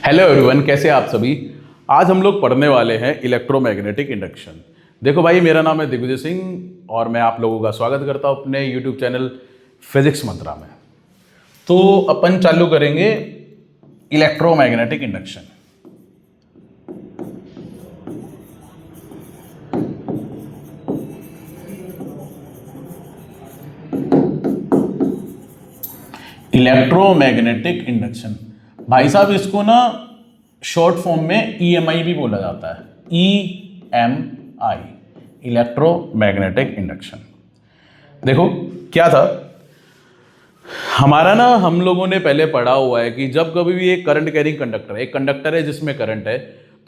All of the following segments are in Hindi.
हेलो एवरीवन, कैसे हैं आप सभी। आज हम लोग पढ़ने वाले हैं इलेक्ट्रोमैग्नेटिक इंडक्शन। देखो भाई, मेरा नाम है दिग्विजय सिंह और मैं आप लोगों का स्वागत करता हूं अपने यूट्यूब चैनल फिजिक्स मंत्रा में। तो अपन चालू करेंगे इलेक्ट्रोमैग्नेटिक इंडक्शन। इलेक्ट्रोमैग्नेटिक इंडक्शन भाई साहब, इसको ना शॉर्ट फॉर्म में EMI भी बोला जाता है। EMI, electromagnetic induction. देखो क्या था हमारा ना, हम लोगों ने पहले पढ़ा हुआ है कि जब कभी भी एक करंट कैरिंग कंडक्टर, एक कंडक्टर है जिसमें करंट है,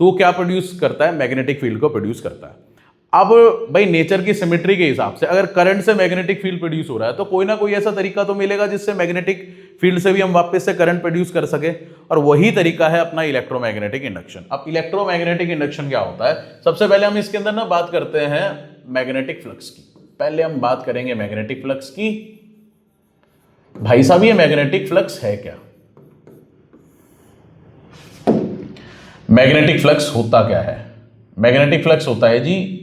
तो वो क्या प्रोड्यूस करता है? मैग्नेटिक फील्ड को प्रोड्यूस करता है। अब भाई नेचर की सिमेट्री के हिसाब से अगर करंट से मैग्नेटिक फील्ड प्रोड्यूस हो रहा है तो कोई ना कोई ऐसा तरीका तो मिलेगा जिससे मैग्नेटिक फील्ड से भी हम वापस से करंट प्रोड्यूस कर सके, और वही तरीका है अपना इलेक्ट्रोमैग्नेटिक इंडक्शन। अब इलेक्ट्रोमैग्नेटिक इंडक्शन क्या होता है? सबसे पहले हम इसके अंदर ना बात करते हैं मैग्नेटिक फ्लक्स की। पहले हम बात करेंगे मैग्नेटिक फ्लक्स की। भाई साहब, ये मैग्नेटिक फ्लक्स है क्या? मैग्नेटिक फ्लक्स होता क्या है? मैग्नेटिक फ्लक्स होता है जी,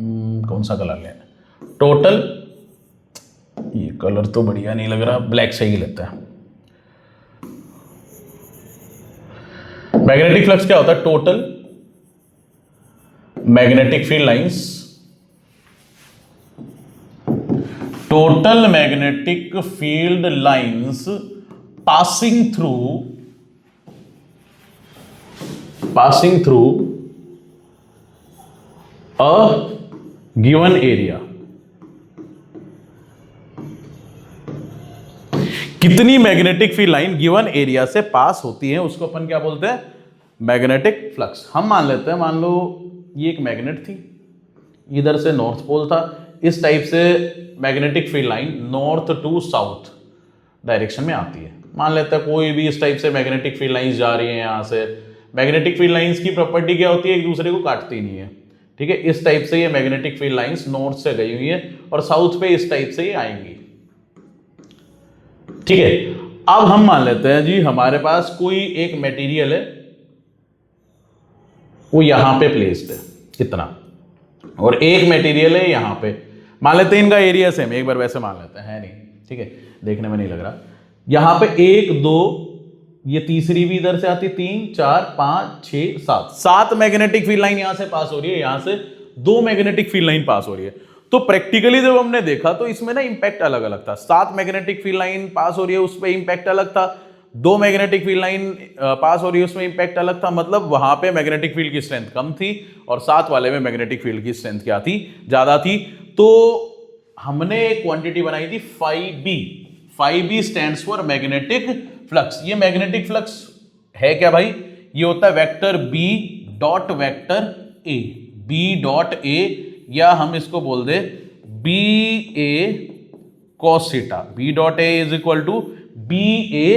कौन सा कलर लेना? टोटल, ये कलर तो बढ़िया नहीं लग रहा, ब्लैक से ही लेते हैं। मैग्नेटिक फ्लक्स क्या होता है? Total magnetic field lines, total magnetic field lines passing through a given area. कितनी magnetic field line given area से पास होती है उसको अपन क्या बोलते हैं? Magnetic flux. हम मान लेते हैं, मान लो ये एक मैग्नेट थी, इधर से नॉर्थ पोल था, इस टाइप से magnetic field line north to south direction में आती है। मान लेते हैं कोई भी इस टाइप से मैग्नेटिक फील्ड लाइंस जा रही है यहां से। मैग्नेटिक फील्ड लाइंस की प्रॉपर्टी क्या होती है? एक दूसरे को काटती नहीं है, ठीक है। इस टाइप से ये मैग्नेटिक फील्ड लाइंस नॉर्थ से गई हुई है और साउथ पे इस टाइप से ये आएंगी, ठीक है। अब हम मान लेते हैं जी हमारे पास कोई एक मटेरियल है, वो यहां पे प्लेस्ड है इतना, और एक मटेरियल है यहां पे। मान लेते हैं इनका एरिया सेम, एक बार वैसे मान लेते हैं, है नहीं, ठीक है, देखने में नहीं लग रहा। यहां पे 1 2, ये तीसरी भी इधर से आती, 3 4 5 6 7 मैग्नेटिक फील्ड लाइन यहां से पास हो रही है, यहां से 2 मैग्नेटिक फील्ड लाइन पास हो रही है। तो प्रैक्टिकली जब हमने देखा तो इसमें ना इंपैक्ट अलग अलग था। 7 मैग्नेटिक फील्ड लाइन पास हो रही है, उस पर इंपैक्ट अलग था। 2 मैग्नेटिक फील्ड लाइन पास हो रही है, उसमें इंपैक्ट अलग था। मतलब वहां पे मैग्नेटिक फील्ड की स्ट्रेंथ कम थी और 7 वाले में मैग्नेटिक फील्ड की स्ट्रेंथ क्या थी? ज्यादा थी। तो हमने एक क्वांटिटी बनाई थी phi b stands for magnetic flux. ये मैग्नेटिक फ्लक्स है क्या भाई? ये होता है vector B dot vector A, B dot A, या हम इसको बोल दे BA cos theta. B dot A is equal to BA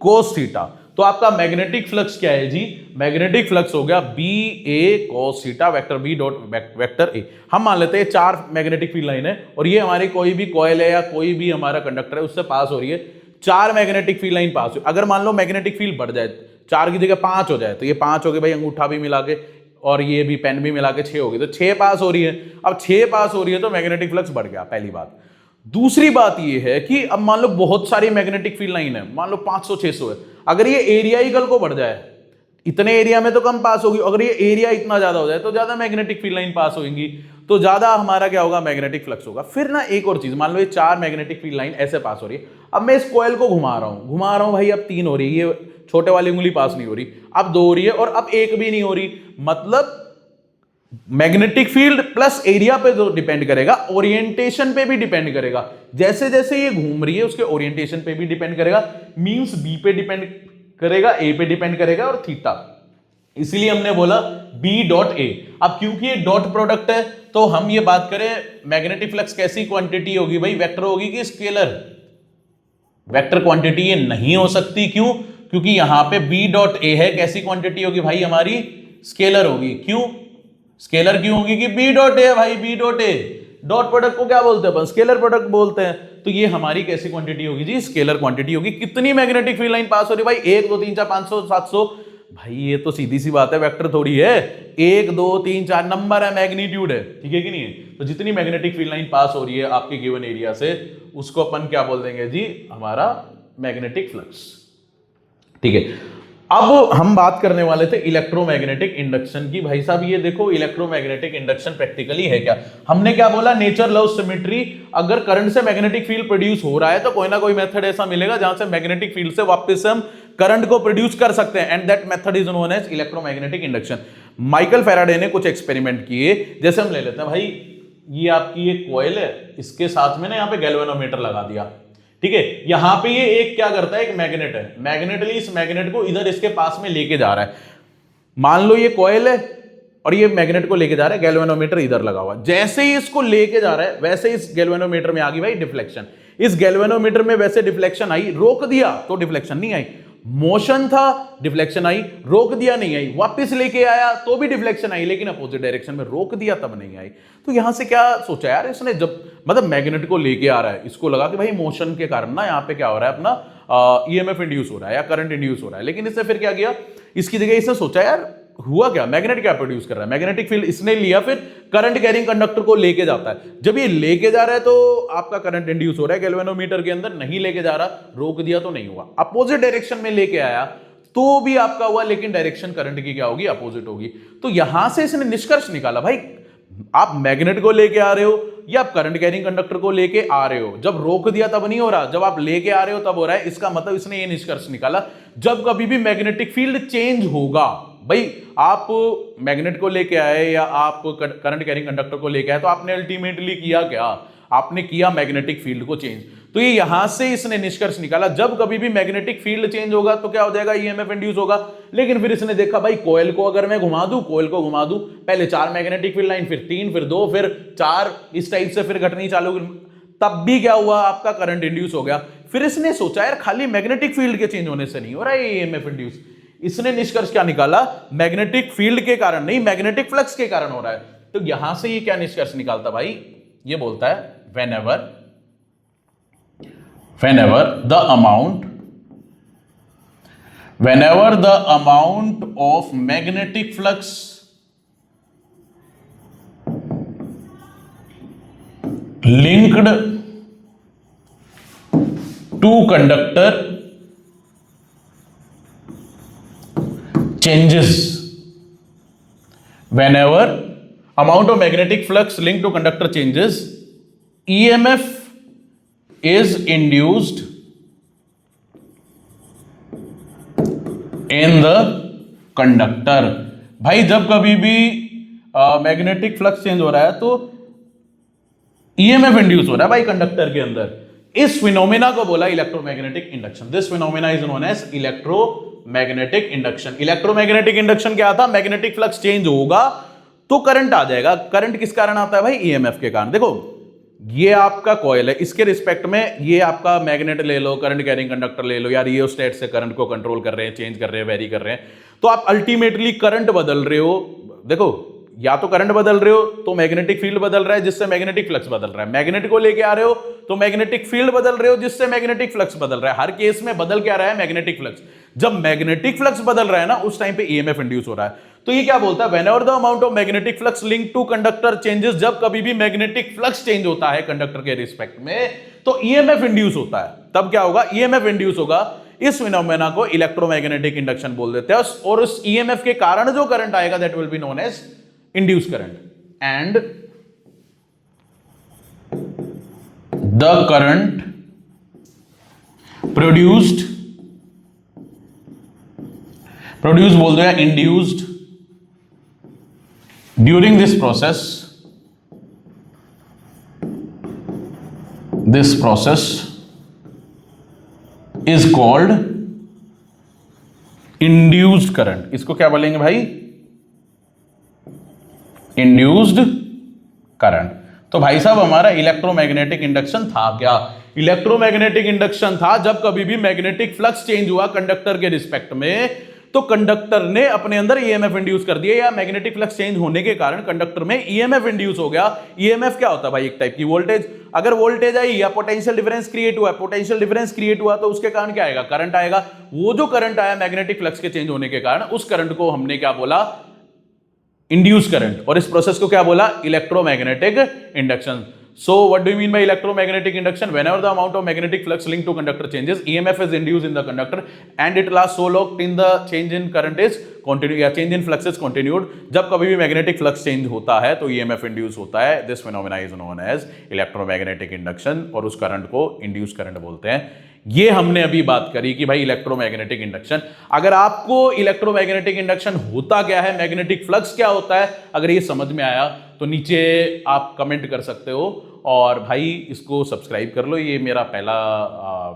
cos theta. तो आपका मैग्नेटिक फ्लक्स क्या है जी? मैग्नेटिक फ्लक्स हो गया BA cos theta vector B dot vector A। हम मान लेते हैं 4 मैग्नेटिक फील्ड लाइन है और ये हमारी कोई भी कॉइल है या कोई भी हमारा कंडक्टर है उससे पास हो रही है। 4 मैग्नेटिक फील्ड लाइन पास हो, अगर मान लो मैग्नेटिक फील्ड बढ़ जाए, 4 की जगह 5 हो जाए, तो ये 5 हो गए भाई, अंगूठा भी मिला के और ये भी पेन भी मिला के 6 हो गई, तो 6 पास हो रही है। अब 6 पास हो रही है तो मैग्नेटिक फ्लक्स बढ़ गया, पहली बात। दूसरी बात ये है कि अब मान लो बहुत सारी मैग्नेटिक फील्ड लाइन है, मान लो 500 600 है, अगर ये एरिया ही कल को बढ़ जाए, इतने एरिया में तो कम पास होगी, अगर ये एरिया इतना ज्यादा हो जाए तो ज्यादा मैग्नेटिक फील्ड लाइन पास होगी, तो ज्यादा हमारा क्या होगा? मैग्नेटिक फ्लक्स होगा। फिर ना एक और चीज, मान लो ये 4 मैग्नेटिक फील्ड लाइन ऐसे पास हो रही है, अब मैं इस कॉइल को घुमा रहा हूं भाई, अब 3 हो रही है, ये छोटे वाली उंगली पास नहीं हो रही, अब 2 हो रही है और अब 1 भी नहीं हो रही। मतलब मैग्नेटिक फील्ड प्लस एरिया पे जो डिपेंड करेगा, ओरिएंटेशन पे भी डिपेंड करेगा। जैसे जैसे ये घूम रही है उसके ओरिएंटेशन पे भी डिपेंड करेगा। मींस बी पे डिपेंड करेगा, ए पे डिपेंड करेगा और थीटा। इसीलिए हमने बोला B डॉट A। अब क्योंकि ये डॉट प्रोडक्ट है तो हम ये बात करें मैग्नेटिक फ्लक्स कैसी क्वांटिटी होगी भाई? वेक्टर होगी कि स्केलर? वेक्टर क्वांटिटी ये नहीं हो सकती। क्यों? क्योंकि यहां पे B डॉट A है, कैसी क्वांटिटी होगी भाई? हमारी स्केलर होगी। क्यों स्केलर? क्यों होगी कि B डॉट A है भाई, B dot A। Dot product को क्या बोलते हैं अपन? स्केलर प्रोडक्ट बोलते हैं। तो ये हमारी कैसी क्वांटिटी होगी जी? स्केलर क्वांटिटी होगी। कितनी मैग्नेटिक फील्ड लाइन पास हो रही है भाई? 1 2 3 4 500 700 भाई ये तो सीधी सी बात है, वेक्टर थोड़ी है, 1 2 3 4 नंबर है, मैग्नीट्यूड है, ठीक है कि नहीं है। तो जितनी मैग्नेटिक फील्ड लाइन पास हो रही है आपके गिवन एरिया से, उसको अपन क्या बोल देंगे जी, हमारा मैग्नेटिक फ्लक्स, ठीक है। अब हम बात करने वाले थे इलेक्ट्रोमैग्नेटिक इंडक्शन की। भाई साहब ये देखो, इलेक्ट्रोमैग्नेटिक इंडक्शन प्रैक्टिकली है क्या? हमने क्या बोला, नेचर लव सिमेट्री। अगर करंट से मैग्नेटिक फील्ड प्रोड्यूस हो रहा है तो कोई ना कोई मेथड ऐसा मिलेगा जहां से मैग्नेटिक फील्ड से वापस हम करंट को प्रोड्यूस कर सकते हैं, and that method is known as electromagnetic induction. Michael Faraday ने कुछ एक्सपेरिमेंट किए, जैसे हम ले लेते हैं भाई, ये आपकी एक कॉइल है, इसके साथ में ना यहाँ पे गैल्वेनोमीटर लगा दिया, ठीक है। यहां पे ये एक क्या करता है, एक मैग्नेट है, मैग्नेटली इस मैग्नेट को इधर इसके पास में लेके जा रहा है। मान लो ये कॉइल है और ये मैग्नेट को लेके जा रहा है, गैल्वेनोमीटर इधर लगा हुआ। जैसे ही इसको लेके जा रहा है वैसे इस गैल्वेनोमीटर में आ गई भाई डिफ्लेक्शन। इस गैल्वेनोमीटर में वैसे डिफ्लेक्शन आई, रोक दिया तो डिफ्लेक्शन नहीं आई, मोशन था डिफ्लेक्शन आई, रोक दिया नहीं आई, वापस लेके आया तो भी डिफ्लेक्शन आई, लेकिन अपोजिट डायरेक्शन में रोक दिया तब नहीं आई। तो यहां से क्या सोचा यार इसने, जब मतलब मैग्नेट को लेके आ रहा है, इसको लगा कि भाई मोशन के कारण ना यहाँ पे क्या हो रहा है, अपना ईएमएफ इंड्यूस हो रहा है या करंट इंड्यूस हो रहा है। लेकिन इसने फिर क्या किया, इसकी जगह इसने सोचा यार हुआ क्या, मैग्नेट क्या प्रोड्यूस कर रहा है, मैग्नेटिक फील्ड इसने लिया, फिर करंट कैरिंग कंडक्टर को लेके जाता है। जब ये लेके जा रहा है तो आपका करंट इंड्यूस हो रहा है गैल्वेनोमीटर के अंदर, नहीं लेके जा रहा, रोक दिया तो नहीं हुआ। अपोजिट डायरेक्शन में लेके आया तो भी आपका हुआ, लेकिन डायरेक्शन करंट की क्या होगी, अपोजिट होगी। तो यहां से इसने निष्कर्ष निकाला, भाई आप मैग्नेट को लेके आ रहे हो या आप करंट कैरिंग कंडक्टर को लेके आ रहे हो, जब रोक दिया तब नहीं हो रहा, जब आप लेके आ रहे हो तब हो रहा है। इसका मतलब इसने ये निष्कर्ष निकाला, जब कभी भी मैग्नेटिक फील्ड चेंज होगा, भाई आप मैग्नेट को लेके आए या आप करंट कैरिंग कंडक्टर को लेके आए, तो आपने अल्टीमेटली किया क्या, आपने किया मैग्नेटिक फील्ड को चेंज। तो ये यहां से इसने निष्कर्ष निकाला, जब कभी भी मैग्नेटिक फील्ड चेंज होगा तो क्या हो जाएगा, ईएमएफ इंड्यूस होगा। लेकिन फिर इसने देखा भाई कॉइल को अगर मैं घुमा दूं, कॉइल को घुमा दूं, पहले 4 मैग्नेटिक फील्ड लाइन, फिर 3, फिर 2, फिर 4, इस टाइप से फिर घटनी चालू, तब भी क्या हुआ, आपका करंट इंड्यूस हो गया। फिर इसने सोचा यार खाली मैग्नेटिक फील्ड के चेंज होने से नहीं हो रहा है ईएमएफ इंड्यूस। इसने निष्कर्ष क्या निकाला, मैग्नेटिक फील्ड के कारण नहीं, मैग्नेटिक फ्लक्स के कारण हो रहा है। तो यहां से ये क्या निष्कर्ष निकालता भाई, ये बोलता है whenever the amount of magnetic flux linked to conductor changes, whenever amount of magnetic flux linked to conductor changes, EMF is induced in the conductor। भाई जब कभी भी मैग्नेटिक फ्लक्स चेंज हो रहा है तो ईएमएफ इंड्यूस हो रहा है भाई कंडक्टर के अंदर। इस फिनोमेना को बोला electromagnetic induction. This phenomena is known as electromagnetic induction. Electromagnetic induction क्या था, मैग्नेटिक फ्लक्स चेंज होगा तो करंट आ जाएगा। करंट किस कारण आता है भाई, ईएमएफ के कारण। देखो ये आपका कॉइल है, इसके रिस्पेक्ट में ये आपका मैग्नेट ले लो, करंट कैरिंग कंडक्टर ले लो, या रियोस्टेट से करंट को कंट्रोल कर रहे हैं, चेंज कर रहे हैं, वेरी कर रहे हैं, तो आप अल्टीमेटली करंट बदल रहे हो। देखो या तो करंट बदल रहे हो तो मैग्नेटिक फील्ड बदल रहा है जिससे मैग्नेटिक फ्लक्स बदल रहा है, मैग्नेट को लेके आ रहे हो तो मैग्नेटिक फील्ड बदल रहे हो जिससे मैग्नेटिक फ्लक्स बदल रहा है। हर केस में बदल क्या रहा है, मैग्नेटिक फ्लक्स। जब मैग्नेटिक फ्लक्स बदल रहा है ना, उस टाइम पे ईएमएफ इंड्यूस हो रहा है। तो ये क्या बोलता है, whenever the amount of magnetic flux link to conductor changes, जब कभी भी मैग्नेटिक फ्लक्स चेंज होता है कंडक्टर के रिस्पेक्ट में तो ईएमएफ इंड्यूस होता है। तब क्या होगा, ईएमएफ इंड्यूस होगा। इस फिनोमेना को इलेक्ट्रोमैग्नेटिक इंडक्शन बोल देते हैं। और उस ईएमएफ के कारण जो करंट आएगा that will be known as induce current, and the current produced बोल दो या induced during this process is called induced current. इसको क्या बोलेंगे भाई, इंड्यूस्ड करंट। तो भाई साहब हमारा इलेक्ट्रोमैग्नेटिक इंडक्शन था क्या, इलेक्ट्रोमैग्नेटिक इंडक्शन था जब कभी भी मैग्नेटिक फ्लक्स चेंज हुआ कंडक्टर के रिस्पेक्ट में तो कंडक्टर ने अपने अंदर ईएमएफ इंड्यूस कर दिया, या मैग्नेटिक फ्लक्स चेंज होने के कारण कंडक्टर में ईएमएफ इंड्यूस हो गया। ईएमएफ क्या होता है भाई? एक टाइप की वोल्टेज। अगर वोल्टेज आई या पोटेंशियल डिफरेंस क्रिएट हुआ, पोटेंशियल डिफरेंस क्रिएट हुआ तो उसके कारण क्या आएगा? करंट आएगा। वो जो करंट आया मैग्नेटिक फ्लक्स के चेंज होने के कारण, उस करंट को हमने क्या बोला? Induce current. और इस प्रोसेस को क्या बोला? Electromagnetic induction. So what do you mean by electromagnetic induction? Whenever the amount of magnetic flux linked to conductor changes, EMF is induced in the conductor and it lasts so long till the change in current is continued या change in flux is continued। जब कभी भी magnetic flux change होता है तो EMF induce होता है। This phenomena is known as electromagnetic induction और उस करंट को induced current बोलते हैं। ये हमने अभी बात करी कि भाई इलेक्ट्रोमैग्नेटिक इंडक्शन। अगर आपको इलेक्ट्रोमैग्नेटिक इंडक्शन होता क्या है, मैग्नेटिक फ्लक्स क्या होता है, अगर ये समझ में आया तो नीचे आप कमेंट कर सकते हो। और भाई इसको सब्सक्राइब कर लो, ये मेरा पहला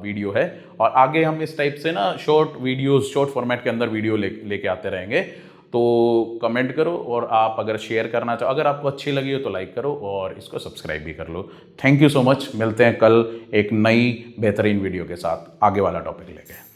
वीडियो है और आगे हम इस टाइप से ना शॉर्ट वीडियोस, शॉर्ट फॉर्मेट के अंदर वीडियो लेके आते रहेंगे। तो कमेंट करो और आप अगर शेयर करना चाहो, अगर आपको अच्छी लगी हो तो लाइक करो और इसको सब्सक्राइब भी कर लो। Thank you so much. मिलते हैं कल एक नई बेहतरीन वीडियो के साथ, आगे वाला टॉपिक लेके।